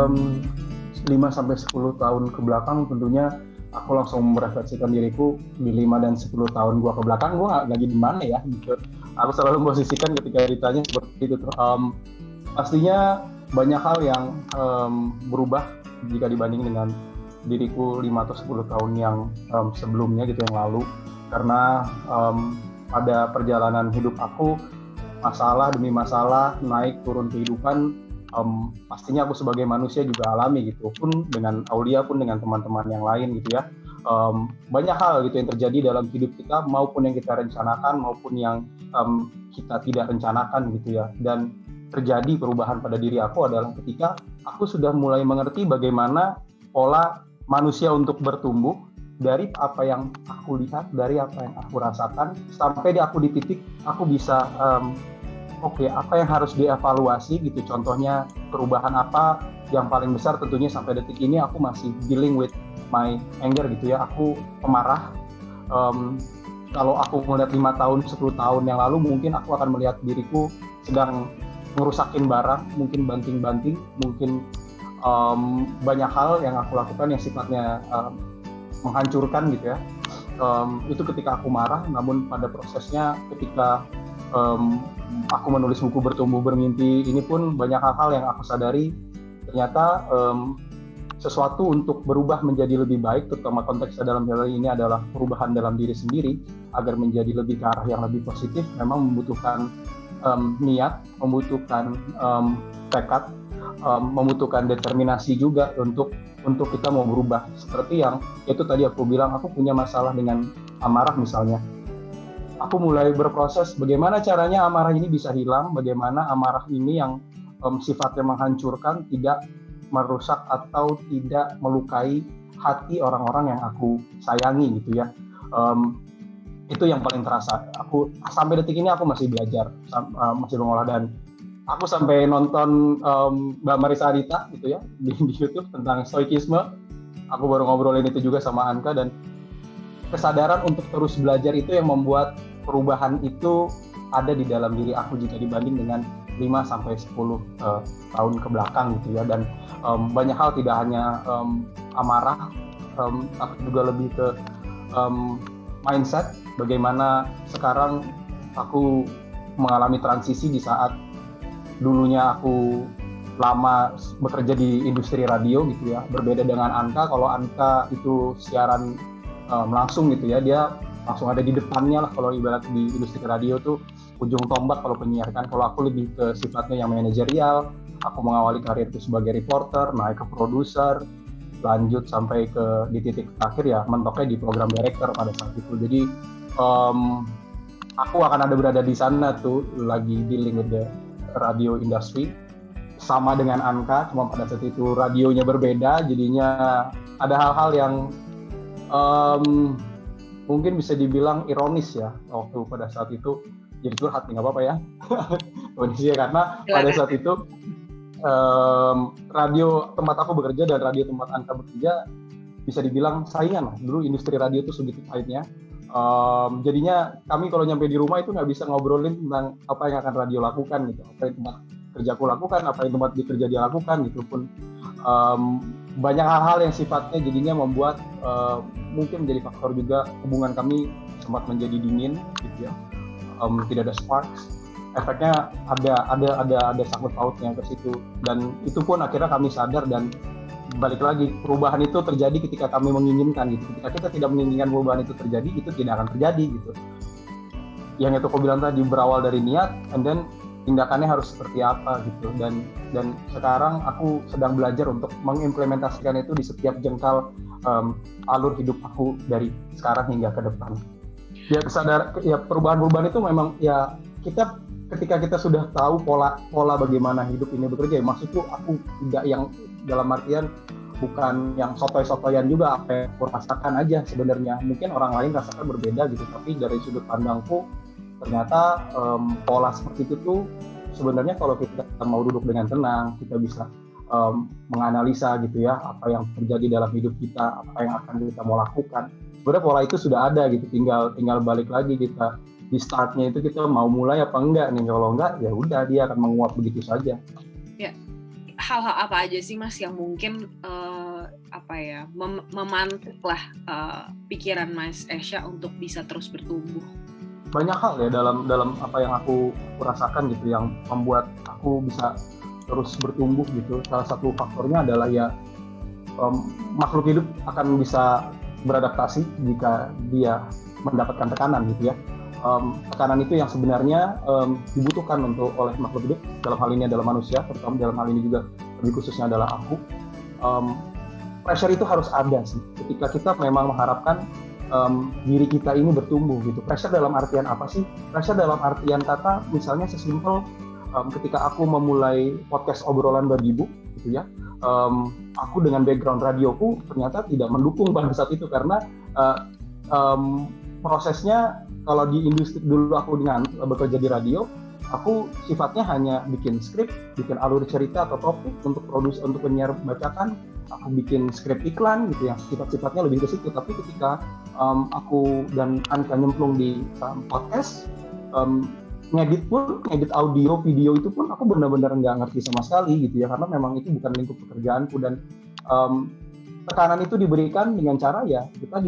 5-10 tahun ke belakang tentunya aku langsung merefleksikan diriku di 5 dan 10 tahun gua ke belakang gua lagi di mana ya gitu. Aku selalu memposisikan ketika ditanya seperti itu. Pastinya banyak hal yang berubah jika dibanding dengan diriku 5 atau 10 tahun yang sebelumnya gitu yang lalu, karena pada perjalanan hidup aku masalah demi masalah, naik turun kehidupan, pastinya aku sebagai manusia juga alami gitu, pun dengan Aulia pun dengan teman-teman yang lain gitu ya. Banyak hal gitu yang terjadi dalam hidup kita, maupun yang kita rencanakan maupun yang kita tidak rencanakan gitu ya. Dan terjadi perubahan pada diri aku adalah ketika aku sudah mulai mengerti bagaimana pola manusia untuk bertumbuh dari apa yang aku lihat, dari apa yang aku rasakan, sampai aku di titik aku bisa apa yang harus dievaluasi gitu. Contohnya perubahan apa yang paling besar, tentunya sampai detik ini aku masih dealing with my anger gitu ya. Aku pemarah. Kalau aku melihat 5 tahun, 10 tahun yang lalu, mungkin aku akan melihat diriku sedang ngerusakin barang, mungkin banting-banting, mungkin banyak hal yang aku lakukan yang sifatnya menghancurkan gitu ya. Itu ketika aku marah, namun pada prosesnya ketika aku menulis buku Bertumbuh Bermimpi ini pun banyak hal-hal yang aku sadari ternyata sesuatu untuk berubah menjadi lebih baik, terutama konteksnya dalam hal ini adalah perubahan dalam diri sendiri agar menjadi lebih ke arah yang lebih positif, memang membutuhkan niat, membutuhkan tekad, membutuhkan determinasi juga untuk kita mau berubah. Seperti yang itu tadi aku bilang, aku punya masalah dengan amarah misalnya. Aku mulai berproses bagaimana caranya amarah ini bisa hilang, bagaimana amarah ini yang sifatnya menghancurkan tidak merusak atau tidak melukai hati orang-orang yang aku sayangi gitu ya. Itu yang paling terasa. Aku sampai detik ini aku masih belajar, masih mengolah, dan aku sampai nonton Mbak Marisa Adita gitu ya di YouTube tentang stoikisme. Aku baru ngobrolin itu juga sama Anka, dan kesadaran untuk terus belajar itu yang membuat perubahan itu ada di dalam diri aku jika dibanding dengan 5-10 tahun ke belakang gitu ya. Dan banyak hal, tidak hanya amarah, tapi juga lebih ke mindset. Bagaimana sekarang aku mengalami transisi di saat dulunya aku lama bekerja di industri radio gitu ya. Berbeda dengan Anka, kalau Anka itu siaran langsung gitu ya, dia langsung ada di depannya lah kalau ibarat di industri radio tuh ujung tombak kalau penyiar kan. Kalau aku lebih ke sifatnya yang manajerial, aku mengawali karirku sebagai reporter, naik ke produser, lanjut sampai ke di titik terakhir ya mentoknya di program director pada saat itu. Jadi aku akan ada berada di sana tuh lagi dealing with the radio industry sama dengan Anka, cuma pada saat itu radionya berbeda, jadinya ada hal-hal yang mungkin bisa dibilang ironis ya waktu pada saat itu. Jadi curhat nih, nggak apa-apa ya kondisinya, karena pada saat itu radio tempat aku bekerja dan radio tempat Anka bekerja bisa dibilang saingan lah. Dulu industri radio itu sedikit pahitnya. Jadinya kami kalau nyampe di rumah itu nggak bisa ngobrolin tentang apa yang akan radio lakukan gitu, apa yang tempat kerjaku lakukan, apa yang tempat bekerja dia lakukan gitu pun. Banyak hal-hal yang sifatnya jadinya membuat mungkin menjadi faktor juga hubungan kami sempat menjadi dingin gitu ya. Tidak ada sparks. Efeknya ada sangkut pautnya ke situ, dan itu pun akhirnya kami sadar, dan balik lagi perubahan itu terjadi ketika kami menginginkan gitu. Ketika kita tidak menginginkan perubahan itu terjadi, itu tidak akan terjadi gitu. Yang itu aku bilang tadi, berawal dari niat, and then tindakannya harus seperti apa gitu. Dan sekarang aku sedang belajar untuk mengimplementasikan itu di setiap jengkal alur hidup aku dari sekarang hingga ke depan. Ya perubahan-perubahan itu memang ya kita ketika kita sudah tahu pola bagaimana hidup ini bekerja. Maksudku aku tidak yang dalam artian bukan yang sotoy-sotoyan juga, apa yang aku rasakan aja sebenarnya. Mungkin orang lain rasakan berbeda gitu, tapi dari sudut pandangku ternyata pola seperti itu tuh sebenarnya kalau kita mau duduk dengan tenang, kita bisa menganalisa gitu ya apa yang terjadi dalam hidup kita, apa yang akan kita mau lakukan. Sebenarnya pola itu sudah ada gitu, tinggal balik lagi kita di startnya itu kita mau mulai apa enggak nih. Kalau enggak ya udah dia akan menguap begitu saja. Ya, hal-hal apa aja sih Mas yang mungkin memantik lah pikiran Mas Esha untuk bisa terus bertumbuh? Banyak hal ya dalam apa yang aku rasakan gitu yang membuat aku bisa terus bertumbuh gitu. Salah satu faktornya adalah ya makhluk hidup akan bisa beradaptasi jika dia mendapatkan tekanan gitu ya. Tekanan itu yang sebenarnya dibutuhkan oleh makhluk hidup, dalam hal ini adalah manusia, terutama dalam hal ini juga lebih khususnya adalah aku. Pressure itu harus ada sih ketika kita memang mengharapkan diri kita ini bertumbuh gitu. Pressure dalam artian apa sih? Pressure dalam artian kata misalnya sesimpel ketika aku memulai podcast obrolan beribu gitu ya, aku dengan background radioku ternyata tidak mendukung pada saat itu karena prosesnya kalau di industri dulu aku dengan bekerja di radio, aku sifatnya hanya bikin skrip, bikin alur cerita atau topik untuk penyiar bacakan, aku bikin skrip iklan gitu yang sifat-sifatnya lebih ke situ. Tapi ketika aku dan Anka nyemplung di podcast, ngedit audio, video itu pun aku benar-benar nggak ngerti sama sekali gitu ya, karena memang itu bukan lingkup pekerjaanku. Dan tekanan itu diberikan dengan cara ya kita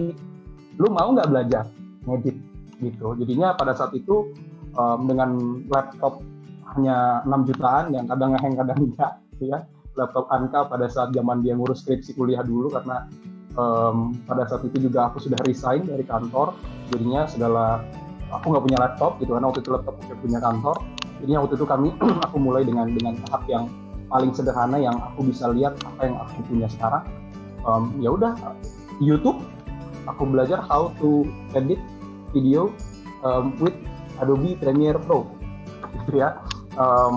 lu mau nggak belajar ngedit gitu. Jadinya pada saat itu dengan laptop hanya 6 jutaan yang kadang ngeheng kadang enggak gitu ya, laptop Anka pada saat zaman dia ngurus skripsi kuliah dulu, karena pada saat itu juga aku sudah resign dari kantor, jadinya aku nggak punya laptop gitu, karena waktu itu laptop aku punya kantor. Jadinya waktu itu aku mulai dengan tahap yang paling sederhana yang aku bisa lihat apa yang aku punya sekarang. Ya udah, YouTube, aku belajar how to edit video with Adobe Premiere Pro gitu ya.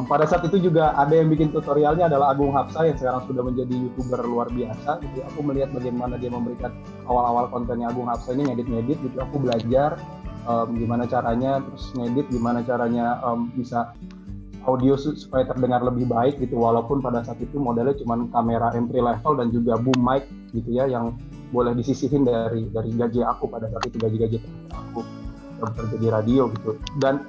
Pada saat itu juga ada yang bikin tutorialnya adalah Agung Hapsa yang sekarang sudah menjadi YouTuber luar biasa gitu. Aku melihat bagaimana dia memberikan awal-awal kontennya Agung Hapsa ini ngedit gitu. Aku belajar gimana caranya, terus ngedit gimana caranya bisa audio supaya terdengar lebih baik gitu, walaupun pada saat itu modelnya cuma kamera entry level dan juga boom mic gitu ya yang boleh disisihin dari gaji aku pada saat itu, gaji aku bekerja di radio gitu. Dan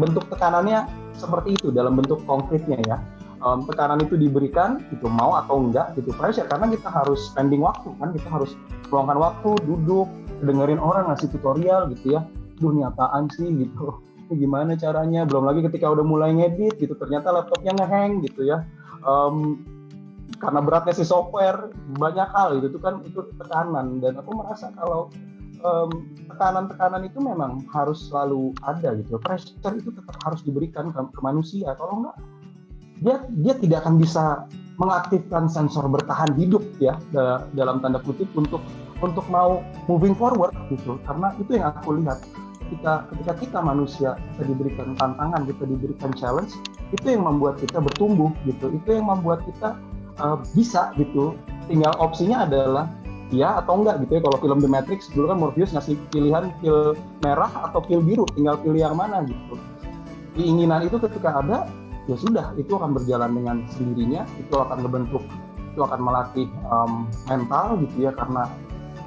bentuk tekanannya seperti itu dalam bentuk konkretnya ya. Tekanan itu diberikan gitu, mau atau enggak gitu, pressure, karena kita harus spending waktu kan, kita harus meluangkan waktu duduk dengerin orang ngasih tutorial gitu ya. Duh, ini apaan sih gitu, ini gimana caranya, belum lagi ketika udah mulai ngedit gitu ternyata laptopnya ngehang gitu ya, karena beratnya si software, banyak hal gitu tuh kan, itu tekanan. Dan aku merasa kalau tekanan-tekanan itu memang harus selalu ada gitu. Pressure itu tetap harus diberikan ke manusia, kalau enggak dia tidak akan bisa mengaktifkan sensor bertahan hidup ya, dalam tanda kutip, untuk mau moving forward gitu. Karena itu yang aku lihat ketika kita manusia, kita diberikan tantangan, kita diberikan challenge, itu yang membuat kita bertumbuh gitu, itu yang membuat kita bisa gitu. Tinggal opsinya adalah ya atau enggak gitu ya. Kalau film The Matrix dulu kan Morpheus ngasih pilihan pil merah atau pil biru, tinggal pilih yang mana gitu. Keinginan itu ketika ada, ya sudah, itu akan berjalan dengan sendirinya, itu akan membentuk, itu akan melatih mental gitu ya. Karena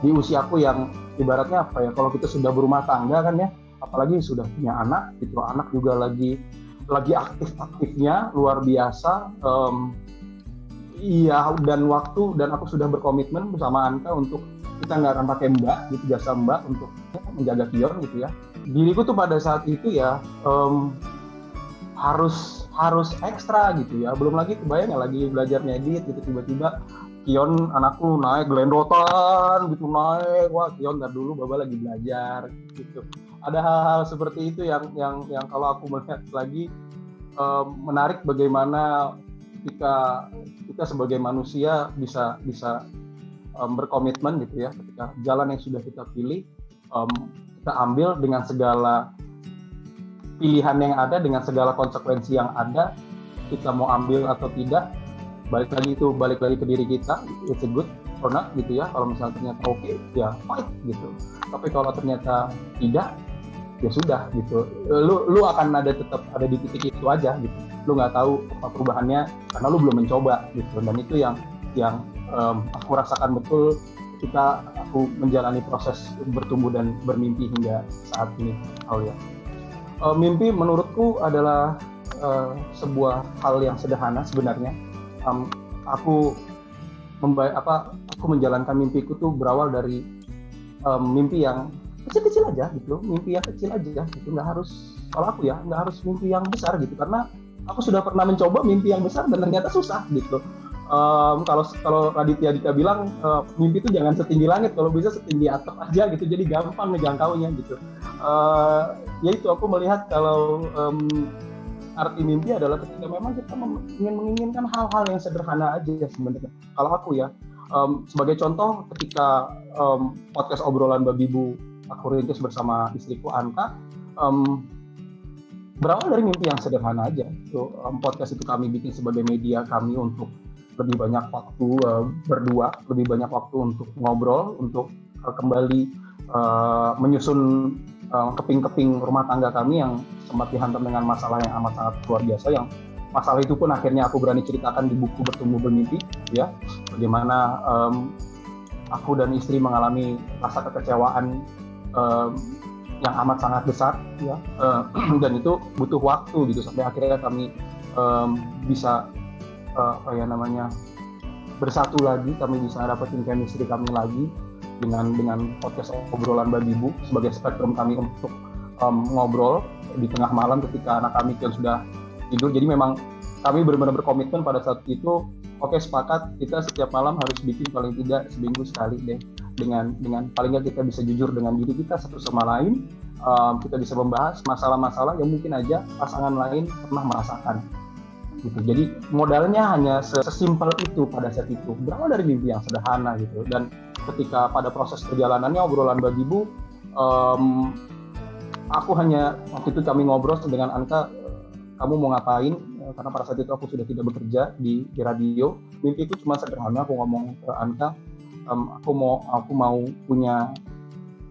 di usiaku yang ibaratnya apa ya, kalau kita sudah berumah tangga kan ya, apalagi sudah punya anak gitu, anak juga lagi aktif-aktifnya luar biasa. Iya, dan aku sudah berkomitmen bersama Anka untuk kita nggak akan pakai mbak gitu, jasa mbak untuk menjaga Kion gitu ya. Diriku tuh pada saat itu ya harus ekstra gitu ya. Belum lagi kebayang ya, lagi belajar ngedit gitu, tiba-tiba Kion anakku naik gelendotan gitu, naik, wah Kion ntar dulu baba lagi belajar gitu. Ada hal-hal seperti itu yang kalau aku melihat lagi menarik, bagaimana kita sebagai manusia bisa berkomitmen gitu ya, ketika jalan yang sudah kita pilih kita ambil dengan segala pilihan yang ada, dengan segala konsekuensi yang ada, kita mau ambil atau tidak, balik lagi ke diri kita, it's a good or not gitu ya. Kalau misalnya ternyata oke, ya fight gitu. Tapi kalau ternyata tidak, ya sudah gitu. Lu akan tetap ada di titik itu aja gitu. Lu nggak tahu apa perubahannya karena lu belum mencoba gitu. Dan itu yang aku rasakan betul ketika aku menjalani proses bertumbuh dan bermimpi hingga saat ini, Aulia. Mimpi menurutku adalah sebuah hal yang sederhana sebenarnya. aku aku menjalankan mimpiku tuh berawal dari mimpi yang kecil-kecil aja gitu, mimpi yang kecil aja gitu, nggak harus, kalau aku ya nggak harus mimpi yang besar gitu, karena aku sudah pernah mencoba mimpi yang besar dan ternyata susah gitu. Kalau Raditya Dika bilang mimpi itu jangan setinggi langit, kalau bisa setinggi atap aja gitu, jadi gampang ngejangkaunya gitu. Ya itu aku melihat kalau arti mimpi adalah ketika memang kita menginginkan hal-hal yang sederhana aja sebenarnya. Kalau aku ya, sebagai contoh ketika podcast obrolan Babi Bu aku rintis bersama istriku Anka, berawal dari mimpi yang sederhana aja. Podcast itu kami bikin sebagai media kami untuk lebih banyak waktu berdua, lebih banyak waktu untuk ngobrol, untuk kembali menyusun keping-keping rumah tangga kami yang sempat dihantam dengan masalah yang amat sangat luar biasa, yang masalah itu pun akhirnya aku berani ceritakan di buku Bertumbuh Bermimpi, ya, bagaimana aku dan istri mengalami rasa kekecewaan yang amat sangat besar, ya, dan itu butuh waktu gitu sampai akhirnya kami bisa bersatu lagi, kami bisa dapetin chemistry kami lagi dengan podcast obrolan Babi Bu sebagai spektrum kami untuk ngobrol di tengah malam ketika anak kami yang sudah tidur. Jadi memang kami benar-benar berkomitmen pada saat itu, oke, sepakat kita setiap malam harus bikin paling tidak seminggu sekali deh, dengan paling nggak kita bisa jujur dengan diri kita satu sama lain, kita bisa membahas masalah-masalah yang mungkin aja pasangan lain pernah merasakan gitu. Jadi modalnya hanya sesimpel itu pada saat itu, berawal dari mimpi yang sederhana gitu. Dan ketika pada proses perjalanannya obrolan Babi Bu, aku hanya waktu itu kami ngobrol dengan Anka, kamu mau ngapain? Karena pada saat itu aku sudah tidak bekerja di radio. Mimpi itu cuma sederhana, aku ngomong ke Anka, aku mau punya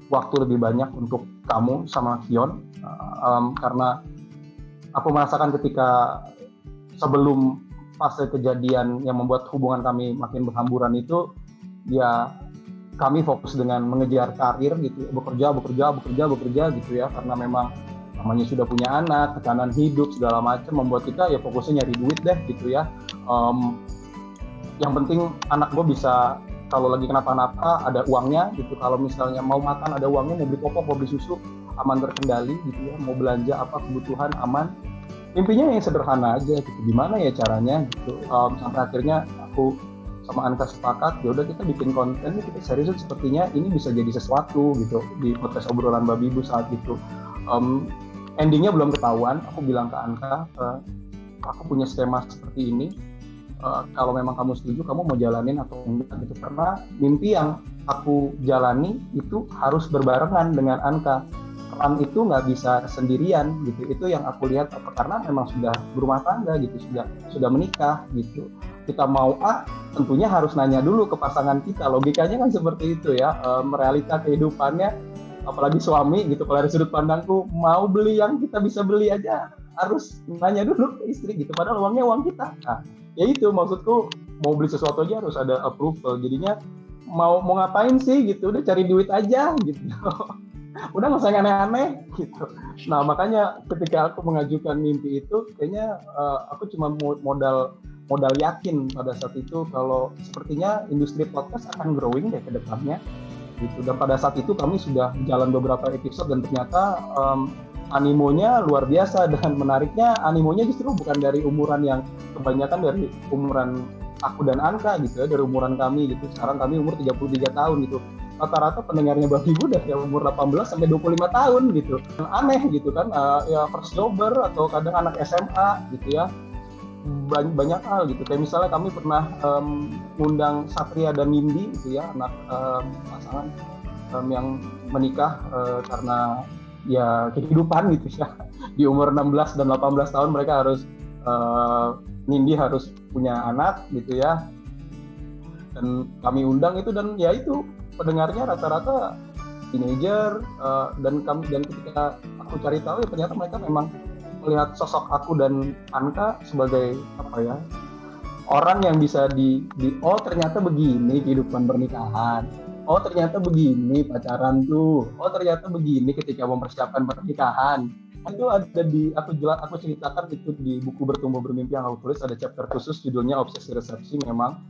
waktu lebih banyak untuk kamu sama Kion, karena aku merasakan ketika sebelum fase kejadian yang membuat hubungan kami makin berhamburan itu, ya kami fokus dengan mengejar karir gitu, bekerja gitu ya, karena memang namanya sudah punya anak, tekanan hidup segala macam membuat kita ya fokusnya nyari duit deh gitu ya. Yang penting anak gue bisa, kalau lagi kenapa-napa ada uangnya gitu, kalau misalnya mau makan ada uangnya, mau beli popok, mau beli susu aman terkendali gitu ya, mau belanja apa kebutuhan aman. Mimpinya yang sederhana aja gitu, gimana ya caranya gitu, sampai akhirnya aku sama Anka sepakat, ya udah kita bikin konten, kita serius, sepertinya ini bisa jadi sesuatu gitu di podcast obrolan Babi Bu saat itu. Endingnya belum ketahuan, aku bilang ke Anka, aku punya skema seperti ini, kalau memang kamu setuju, kamu mau jalanin atau enggak gitu, karena mimpi yang aku jalani itu harus berbarengan dengan Anka. Peran itu nggak bisa sendirian gitu, itu yang aku lihat, karena memang sudah berumah tangga gitu, sudah menikah gitu. Kita mau A, tentunya harus nanya dulu ke pasangan kita, logikanya kan seperti itu ya. Realita kehidupannya, apalagi suami gitu, kalau dari sudut pandangku, mau beli yang kita bisa beli aja harus nanya dulu ke istri gitu, padahal uangnya uang kita. Nah, ya itu maksudku, mau beli sesuatu aja harus ada approval, jadinya mau ngapain sih gitu, udah cari duit aja gitu. Udah nggak usah aneh-aneh gitu. Nah makanya ketika aku mengajukan mimpi itu, kayaknya aku cuma modal yakin pada saat itu kalau sepertinya industri podcast akan growing deh ke depannya gitu. Dan pada saat itu kami sudah jalan beberapa episode dan ternyata animonya luar biasa, dan menariknya animonya justru bukan dari umuran yang kebanyakan dari umuran aku dan Anka gitu ya, dari umuran kami gitu. Sekarang kami umur 33 tahun gitu. Rata-rata pendengarnya Babi Bu dari umur 18 sampai 25 tahun gitu. Aneh gitu kan, ya first jobber atau kadang anak SMA gitu ya. Banyak hal gitu. Kayak misalnya kami pernah undang Satria dan Nindi gitu ya, anak pasangan yang menikah karena ya kehidupan gitu ya. Di umur 16 dan 18 tahun mereka harus Nindi harus punya anak gitu ya. Dan kami undang itu, dan ya itu pendengarnya rata-rata teenager, dan ketika aku cari tahu ya ternyata mereka memang melihat sosok aku dan Anka sebagai apa ya, orang yang bisa oh ternyata begini kehidupan pernikahan, oh ternyata begini pacaran tuh, oh ternyata begini ketika mempersiapkan pernikahan Itu ada aku ceritakan itu di buku Bertumbuh Bermimpi yang aku tulis, ada chapter khusus judulnya Obsesi Resepsi. Memang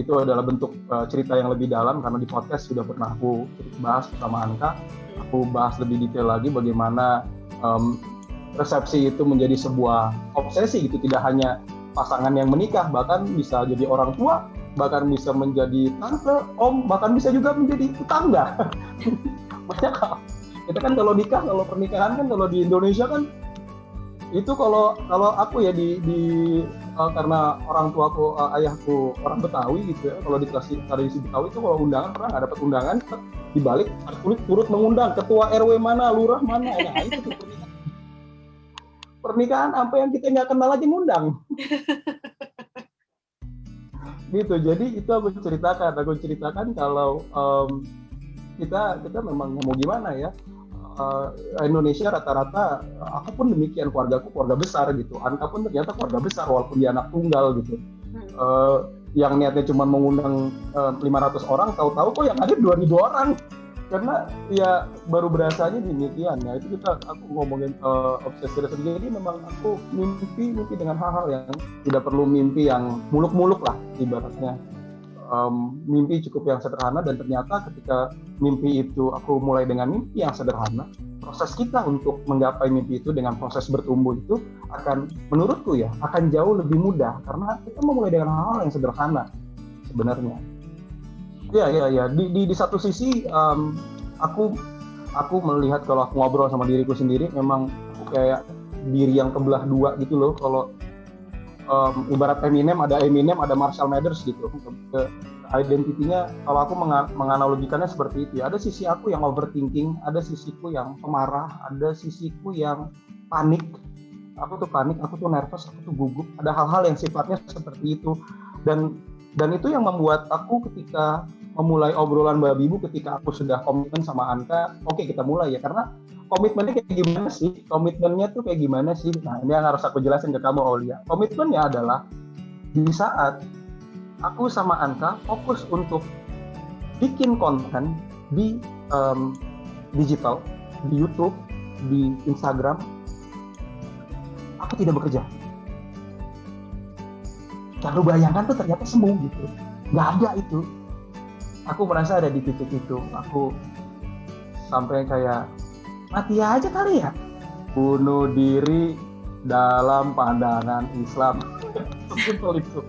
itu adalah bentuk cerita yang lebih dalam, karena di podcast sudah pernah aku bahas bersama Anka. Aku bahas lebih detail lagi bagaimana resepsi itu menjadi sebuah obsesi gitu, tidak hanya pasangan yang menikah, bahkan bisa jadi orang tua, bahkan bisa menjadi tante, om, bahkan bisa juga menjadi tetangga. Banyak hal. Kita kan kalau nikah, kalau pernikahan kan kalau di Indonesia kan itu kalau aku ya karena orang tuaku, ayahku orang Betawi gitu ya, kalau dikasih tradisi Betawi itu kalau undangan pernah nggak dapat undangan, dibalik turut mengundang ketua RW mana, lurah mana, nah itu tuh pernikahan apa yang kita nggak kenal aja ngundang. Gitu, jadi itu aku ceritakan kalau kita memang mau gimana ya, Indonesia rata-rata, aku pun demikian, keluargaku keluarga besar gitu, Anka pun ternyata keluarga besar walaupun dia anak tunggal gitu. Yang niatnya cuma mengundang 500 orang, tahu-tahu kok yang ada 2.000 orang, karena ya baru berasanya demikian. Nah itu aku ngomongin obsesi resepsi. Jadi memang aku mimpi dengan hal-hal yang tidak perlu mimpi yang muluk-muluk lah ibaratnya. Mimpi cukup yang sederhana, dan ternyata ketika mimpi itu aku mulai dengan mimpi yang sederhana, proses kita untuk menggapai mimpi itu dengan proses bertumbuh itu akan, menurutku ya, akan jauh lebih mudah karena kita memulai dengan hal-hal yang sederhana sebenarnya. Ya. Di satu sisi aku melihat, kalau aku ngobrol sama diriku sendiri, memang aku kayak diri yang kebelah dua gitu loh. Kalau ibarat Eminem ada Marshall Mathers gitu. Identitinya kalau aku menganalogikannya seperti itu. Ada sisi aku yang overthinking, ada sisiku yang pemarah, ada sisiku yang panik. Aku tuh nervous, aku tuh gugup. Ada hal-hal yang sifatnya seperti itu. Dan itu yang membuat aku ketika memulai obrolan babi bu, ketika aku sudah komitmen sama Anka, oke, kita mulai ya, karena komitmennya tuh kayak gimana sih? Nah, ini yang harus aku jelasin ke kamu, Aulia. Komitmennya adalah di saat aku sama Anka fokus untuk bikin konten di digital, di YouTube, di Instagram, aku tidak bekerja. Kalau bayangkan tuh ternyata semu gitu, nggak ada itu. Aku merasa ada di titik itu. Aku sampai kayak mati aja kali ya, bunuh diri dalam pandangan Islam. Sesimpel itu.